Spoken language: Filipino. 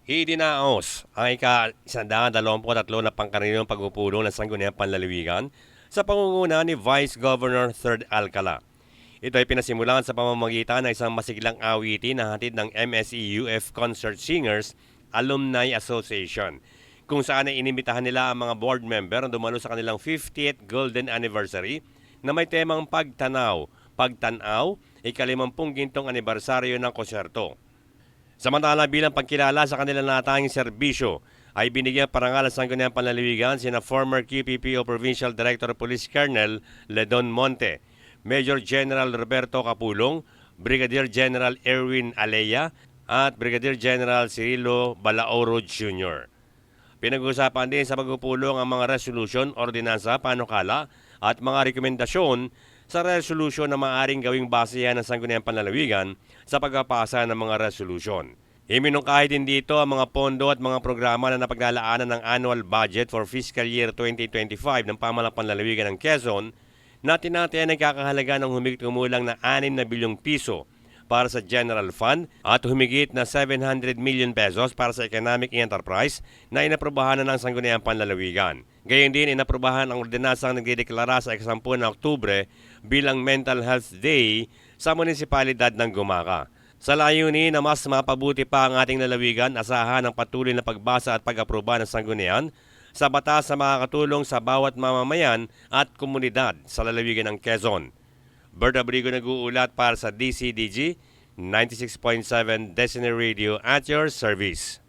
Idinaos ang ika-123 na pangkaraniwang pagpupulong ng Sangguniang Panlalawigan sa pangunguna ni Vice Governor Third Alcala. Ito ay pinasimulan sa pamamagitan ng isang masiglang awitin na hatid ng MSEUF Concert Singers Alumni Association, kung saan ay inimbitahan nila ang mga board member na dumalo sa kanilang 50th Golden Anniversary na may temang pagtanaw, pagtanaw, ika-50 gintong anibersaryo ng konserto. Samantala bilang pagkilala sa kanilang natanging serbisyo ay binigyan parangal ang Sangguniang Panlalawigan sina former QPP o Provincial Director of Police Colonel Ledon Monte, Major General Roberto Capulong, Brigadier General Erwin Aleya at Brigadier General Cirilo Balaoro Jr. Pinag-uusapan din sa pagpupulong ang mga resolution, ordinansa, panukala at mga rekomendasyon sa resolution na maaaring gawing basehan ng Sangguniang Panlalawigan sa pagpapasa ng mga resolution. Iminungkahi din dito ang mga pondo at mga programa na napaglalaanan ng annual budget for fiscal year 2025 ng Pamahalang Panlalawigan ng Quezon na tinatayan ay kakahalaga ng humigit-kumulang na 6 na bilyong piso para sa General Fund at humigit na 700 million pesos para sa Economic Enterprise na inaprobahan na ng Sangguniang Panlalawigan. Gayon din inaprobahan ang ordinansang nagdedeklara sa 10 na Oktubre bilang Mental Health Day sa munisipalidad ng Gumaca. Sa layunin na mas mapabuti pa ang ating lalawigan, asahan ang patuloy na pagbasa at pag-aproba ng Sanggunian sa batas na makakatulong sa bawat mamamayan at komunidad sa lalawigan ng Quezon. Bert Abrigo nag-uulat para sa DCDG 96.7 Destiny Radio at your service.